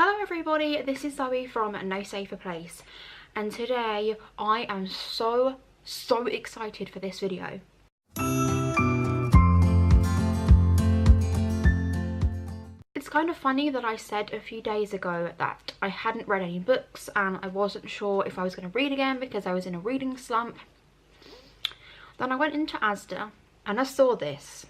Hello everybody, this is Zoe from No Safer Place, and today I am so excited for this video. It's kind of funny that I said a few days ago that I hadn't read any books and I wasn't sure if I was going to read again because I was in a reading slump. Then I went into Asda and I saw this.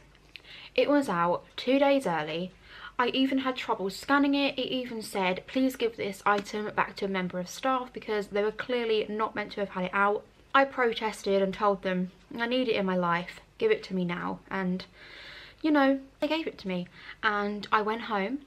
It was out 2 days early. I even had trouble scanning it. It even said, please give this item back to a member of staff because they were clearly not meant to have had it out. I protested and told them, I need it in my life, give it to me now. And, you know, they gave it to me. And I went home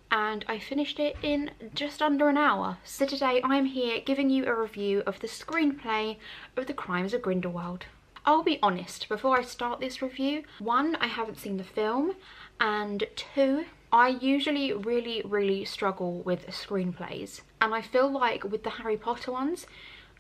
and I finished it in just under an hour. So today I'm here giving you a review of the screenplay of The Crimes of Grindelwald. I'll be honest, before I start this review, 1, I haven't seen the film, and 2, I usually really struggle with screenplays, and I feel like with the Harry Potter ones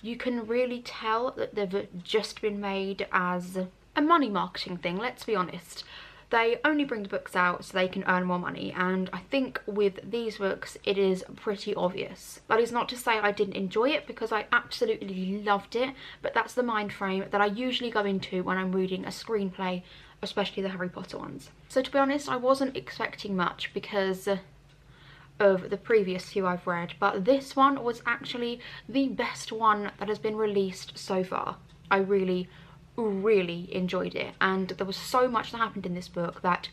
you can really tell that they've just been made as a money marketing thing. Let's be honest, they only bring the books out so they can earn more money, and I think with these books it is pretty obvious. That is not to say I didn't enjoy it, because I absolutely loved it, but that's the mind frame that I usually go into when I'm reading a screenplay, especially the Harry Potter ones. So to be honest, I wasn't expecting much because of the previous few I've read, but this one was actually the best one that has been released so far. I really enjoyed it, and there was so much that happened in this book that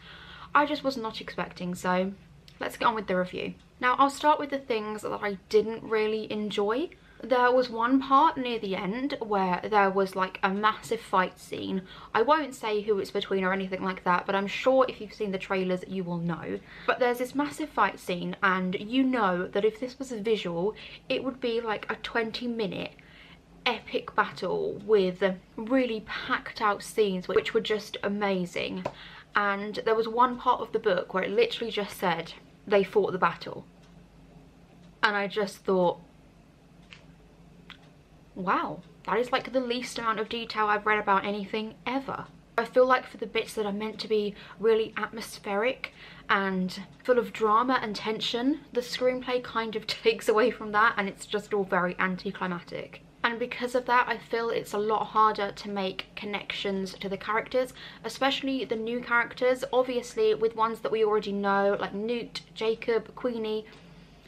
I just was not expecting. So let's get on with the review. Now I'll start with the things that I didn't really enjoy. There was one part near the end where there was like a massive fight scene. I won't say who it's between or anything like that, but I'm sure if you've seen the trailers you will know. But there's this massive fight scene, and you know that if this was a visual it would be like a 20-minute epic battle with really packed out scenes which were just amazing. And there was one part of the book where it literally just said they fought the battle, and I just thought, wow, that is like the least amount of detail I've read about anything ever. I feel like for the bits that are meant to be really atmospheric and full of drama and tension, the screenplay kind of takes away from that, and it's just all very anticlimactic. And because of that, I feel it's a lot harder to make connections to the characters, especially the new characters. Obviously with ones that we already know, like Newt, Jacob, Queenie,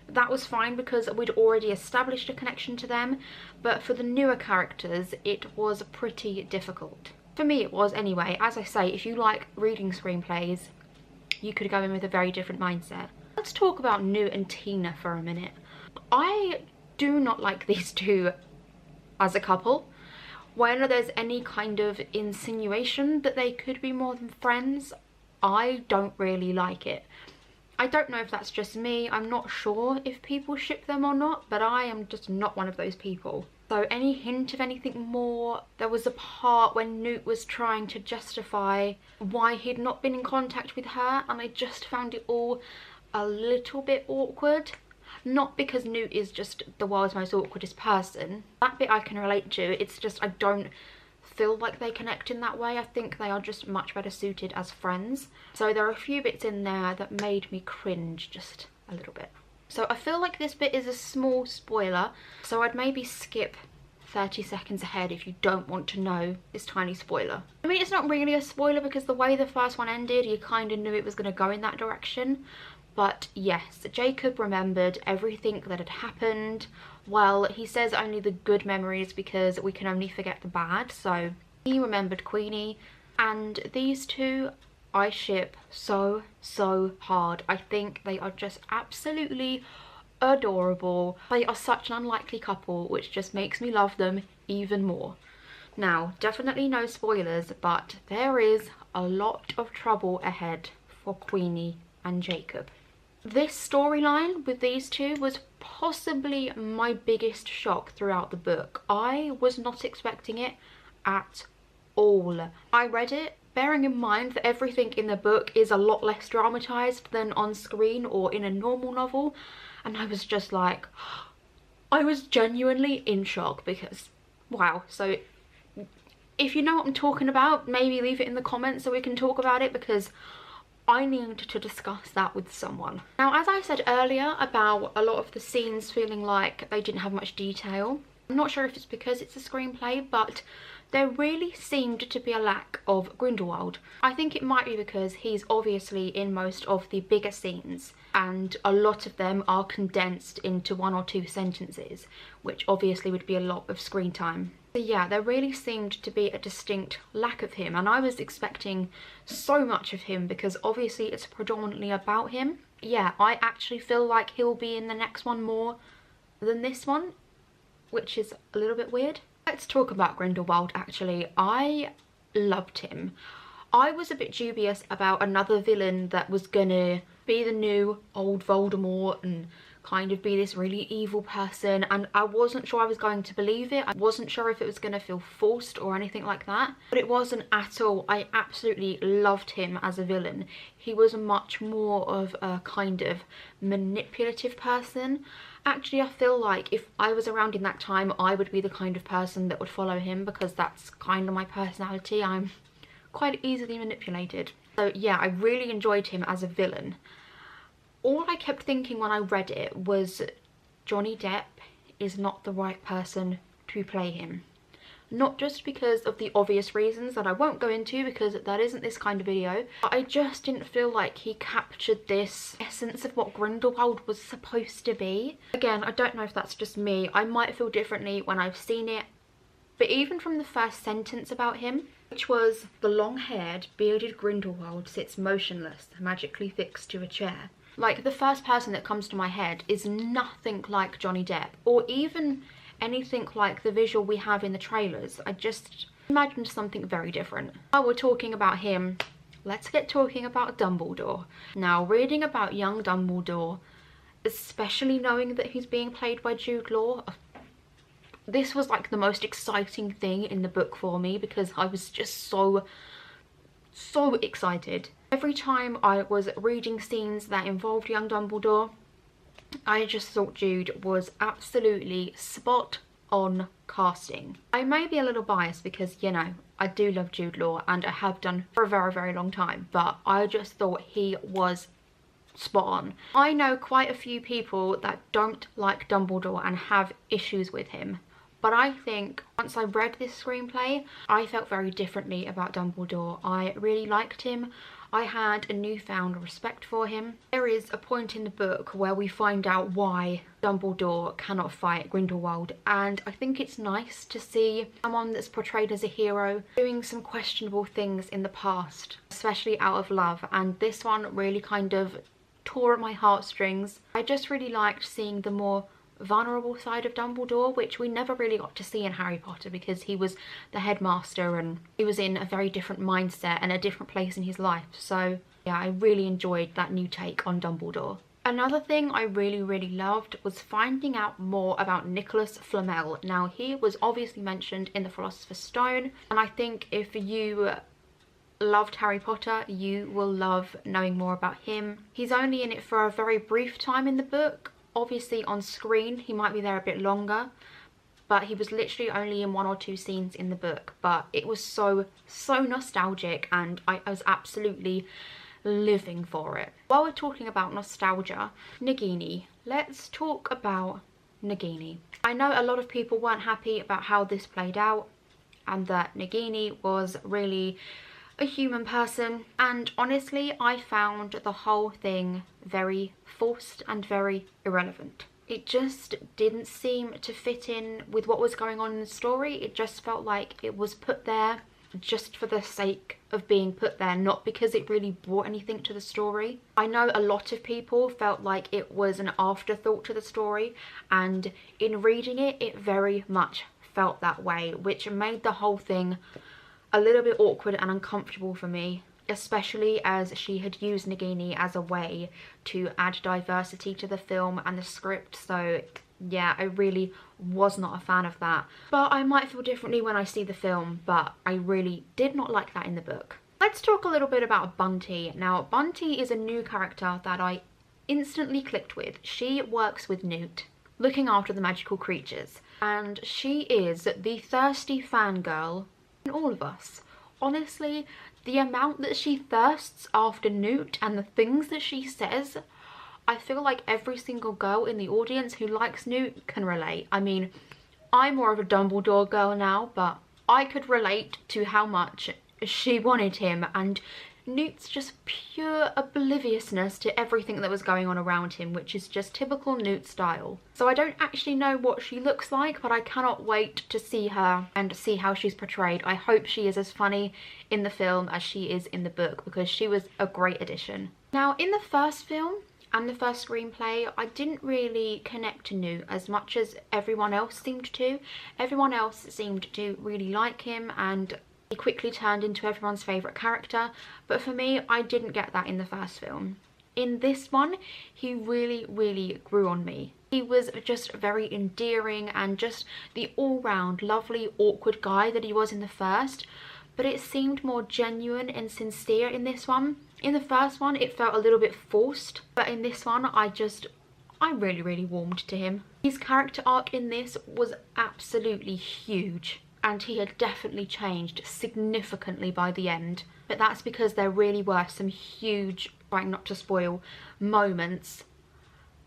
that was fine because we'd already established a connection to them, but for the newer characters it was pretty difficult. For me it was anyway. As I say, if you like reading screenplays, you could go in with a very different mindset. Let's talk about Newt and Tina for a minute. I do not like these two as a couple. When there's any kind of insinuation that they could be more than friends, I don't really like it. I don't know if that's just me, I'm not sure if people ship them or not, but I am just not one of those people. So any hint of anything more, there was a part when Newt was trying to justify why he'd not been in contact with her, and I just found it all a little bit awkward. Not because Newt is just the world's most awkwardest person. That bit I can relate to, it's just I don't feel like they connect in that way. I think they are just much better suited as friends. So there are a few bits in there that made me cringe just a little bit. So I feel like this bit is a small spoiler, so I'd maybe skip 30 seconds ahead if you don't want to know this tiny spoiler. I mean, it's not really a spoiler because the way the first one ended, you kind of knew it was going to go in that direction. But yes, Jacob remembered everything that had happened. Well, he says only the good memories because we can only forget the bad. So he remembered Queenie, and these two I ship so hard. I think they are just absolutely adorable. They are such an unlikely couple, which just makes me love them even more. Now, definitely no spoilers, but there is a lot of trouble ahead for Queenie and Jacob. This storyline with these two was possibly my biggest shock throughout the book. I was not expecting it at all. I read it bearing in mind that everything in the book is a lot less dramatized than on screen or in a normal novel, and I was just like, I was genuinely in shock because, wow. So if you know what I'm talking about, maybe leave it in the comments so we can talk about it, because I need to discuss that with someone. Now, as I said earlier about a lot of the scenes feeling like they didn't have much detail, I'm not sure if it's because it's a screenplay, but there really seemed to be a lack of Grindelwald. I think it might be because he's obviously in most of the bigger scenes, and a lot of them are condensed into 1 or 2 sentences, which obviously would be a lot of screen time. So yeah, there really seemed to be a distinct lack of him, and I was expecting so much of him because obviously it's predominantly about him. Yeah, I actually feel like he'll be in the next one more than this one, which is a little bit weird. Let's talk about Grindelwald actually. I loved him. I was a bit dubious about another villain that was gonna be the new old Voldemort and kind of be this really evil person, and I wasn't sure I was going to believe it. I wasn't sure if it was going to feel forced or anything like that, but it wasn't at all. I absolutely loved him as a villain. He was much more of a kind of manipulative person. Actually, I feel like if I was around in that time, I would be the kind of person that would follow him because that's kind of my personality. I'm quite easily manipulated. So yeah, I really enjoyed him as a villain. All I kept thinking when I read it was Johnny Depp is not the right person to play him. Not just because of the obvious reasons that I won't go into because that isn't this kind of video, but I just didn't feel like he captured this essence of what Grindelwald was supposed to be. Again, I don't know if that's just me. I might feel differently when I've seen it, but even from the first sentence about him, which was, "The long-haired, bearded Grindelwald sits motionless, magically fixed to a chair." Like, the first person that comes to my head is nothing like Johnny Depp, or even anything like the visual we have in the trailers. I just imagined something very different. While we're talking about him, let's get talking about Dumbledore. Now, reading about young Dumbledore, especially knowing that he's being played by Jude Law, this was like the most exciting thing in the book for me because I was just so excited. Every time I was reading scenes that involved young Dumbledore, I just thought Jude was absolutely spot on casting. I may be a little biased because, you know, I do love Jude Law and I have done for a very, very long time, but I just thought he was spot on. I know quite a few people that don't like Dumbledore and have issues with him, but I think once I read this screenplay, I felt very differently about Dumbledore. I really liked him. I had a newfound respect for him. There is a point in the book where we find out why Dumbledore cannot fight Grindelwald, and I think it's nice to see someone that's portrayed as a hero doing some questionable things in the past, especially out of love, and this one really kind of tore at my heartstrings. I just really liked seeing the more vulnerable side of Dumbledore, which we never really got to see in Harry Potter because he was the headmaster and he was in a very different mindset and a different place in his life. So yeah, I really enjoyed that new take on Dumbledore. Another thing I really loved was finding out more about Nicholas Flamel. Now, he was obviously mentioned in the Philosopher's Stone, and I think if you loved Harry Potter, you will love knowing more about him. He's only in it for a very brief time in the book. Obviously on screen he might be there a bit longer, but he was literally only in 1 or 2 scenes in the book, but it was so nostalgic and I was absolutely living for it. While we're talking about nostalgia, Nagini, let's talk about Nagini. I know a lot of people weren't happy about how this played out and that Nagini was really a human person, and honestly I found the whole thing very forced and very irrelevant. It just didn't seem to fit in with what was going on in the story. It just felt like it was put there just for the sake of being put there, not because it really brought anything to the story. I know a lot of people felt like it was an afterthought to the story, and in reading it, it very much felt that way, which made the whole thing a little bit awkward and uncomfortable for me, especially as she had used Nagini as a way to add diversity to the film and the script. So yeah, I really was not a fan of that. But I might feel differently when I see the film, but I really did not like that in the book. Let's talk a little bit about Bunty. Now, Bunty is a new character that I instantly clicked with. She works with Newt, looking after the magical creatures, and she is the thirsty fangirl in all of us. Honestly, The amount that she thirsts after Newt and the things that she says, I feel like every single girl in the audience who likes Newt can relate. I mean, I'm more of a Dumbledore girl now, but I could relate to how much she wanted him, and Newt's just pure obliviousness to everything that was going on around him, which is just typical Newt style. So I don't actually know what she looks like, but I cannot wait to see her and see how she's portrayed. I hope she is as funny in the film as she is in the book, because she was a great addition. Now, in the first film and the first screenplay, I didn't really connect to Newt as much as everyone else seemed to. Everyone else seemed to really like him, and he quickly turned into everyone's favourite character, but for me, I didn't get that in the first film. In this one, he really grew on me. He was just very endearing and just the all-round lovely awkward guy that he was in the first, but it seemed more genuine and sincere in this one. In the first one, it felt a little bit forced, but in this one, I really warmed to him. His character arc in this was absolutely huge, and he had definitely changed significantly by the end. But that's because there really were some huge, trying not to spoil, moments,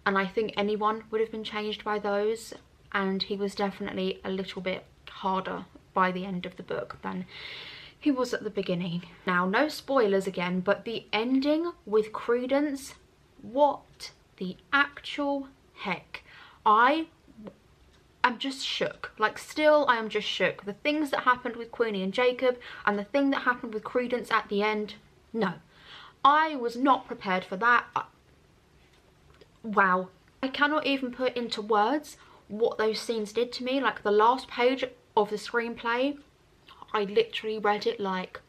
and I think anyone would have been changed by those, and he was definitely a little bit harder by the end of the book than he was at the beginning. Now, no spoilers again, but the ending with Credence, what the actual heck? I'm just shook. Like, still, I am just shook. The things that happened with Queenie and Jacob and the thing that happened with Credence at the end, no. I was not prepared for that. Wow. I cannot even put into words what those scenes did to me. Like, the last page of the screenplay, I literally read it like,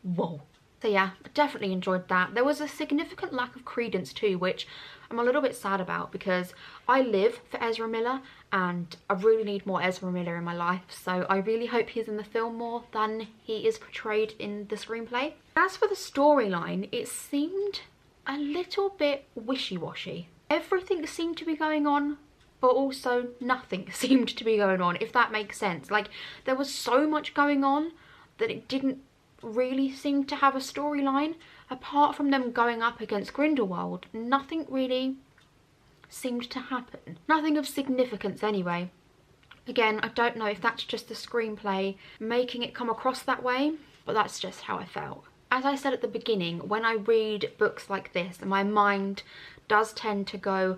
whoa. So yeah, I definitely enjoyed that. There was a significant lack of Credence too, which I'm a little bit sad about, because I live for Ezra Miller and I really need more Ezra Miller in my life. So I really hope he's in the film more than he is portrayed in the screenplay. As for the storyline, it seemed a little bit wishy-washy. Everything seemed to be going on, but also nothing seemed to be going on, if that makes sense. Like, there was so much going on that it didn't really seem to have a storyline. Apart from them going up against Grindelwald, nothing really seemed to happen. Nothing of significance anyway. Again, I don't know if that's just the screenplay making it come across that way, but that's just how I felt. As I said at the beginning, when I read books like this, my mind does tend to go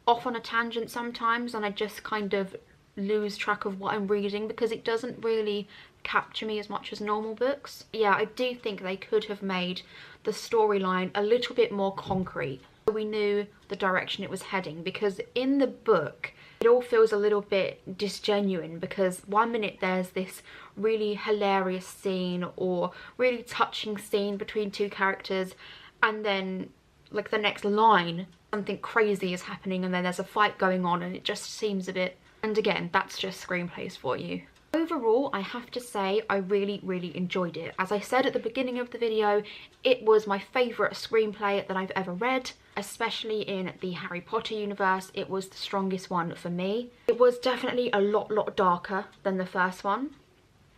off on a tangent sometimes, and I just kind of lose track of what I'm reading because it doesn't really capture me as much as normal books. Yeah, I do think they could have made the storyline a little bit more concrete so we knew the direction it was heading, because in the book it all feels a little bit disgenuine, because one minute there's this really hilarious scene or really touching scene between two characters, and then like the next line something crazy is happening and then there's a fight going on, and it just seems a bit, and again, that's just screenplays for you. Overall, I have to say I really enjoyed it. As I said at the beginning of the video, it was my favourite screenplay that I've ever read, especially in the Harry Potter universe. It was the strongest one for me. It was definitely a lot darker than the first one.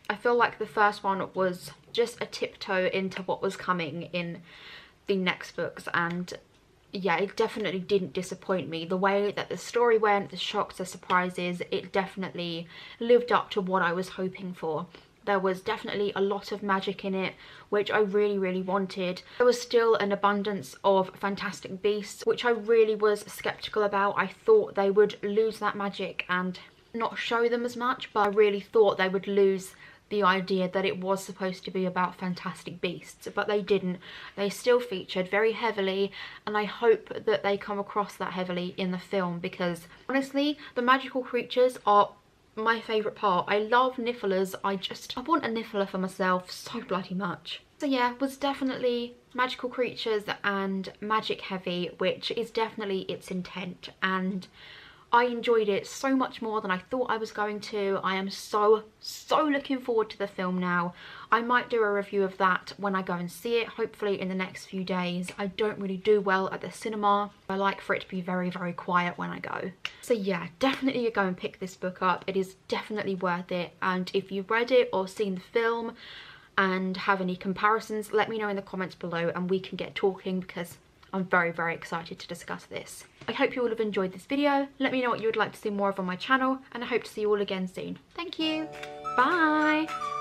I feel like the first one was just a tiptoe into what was coming in the next books, and yeah, it definitely didn't disappoint me. The way that the story went, the shocks, the surprises, it definitely lived up to what I was hoping for. There was definitely a lot of magic in it, which I really wanted. There was still an abundance of fantastic beasts, which I really was skeptical about. I thought they would lose that magic and not show them as much, but I really thought they would lose the idea that it was supposed to be about fantastic beasts, but they didn't. They still featured very heavily, and I hope that they come across that heavily in the film, because honestly, the magical creatures are my favourite part. I love Nifflers. I want a Niffler for myself so bloody much. So yeah, it was definitely magical creatures and magic heavy, which is definitely its intent, and I enjoyed it so much more than I thought I was going to. I am so looking forward to the film now. I might do a review of that when I go and see it, hopefully in the next few days. I don't really do well at the cinema. I like for it to be very quiet when I go. So yeah, definitely go and pick this book up. It is definitely worth it, and if you've read it or seen the film and have any comparisons, let me know in the comments below and we can get talking, because I'm very, very excited to discuss this. I hope you all have enjoyed this video. Let me know what you would like to see more of on my channel, and I hope to see you all again soon. Thank you. Bye.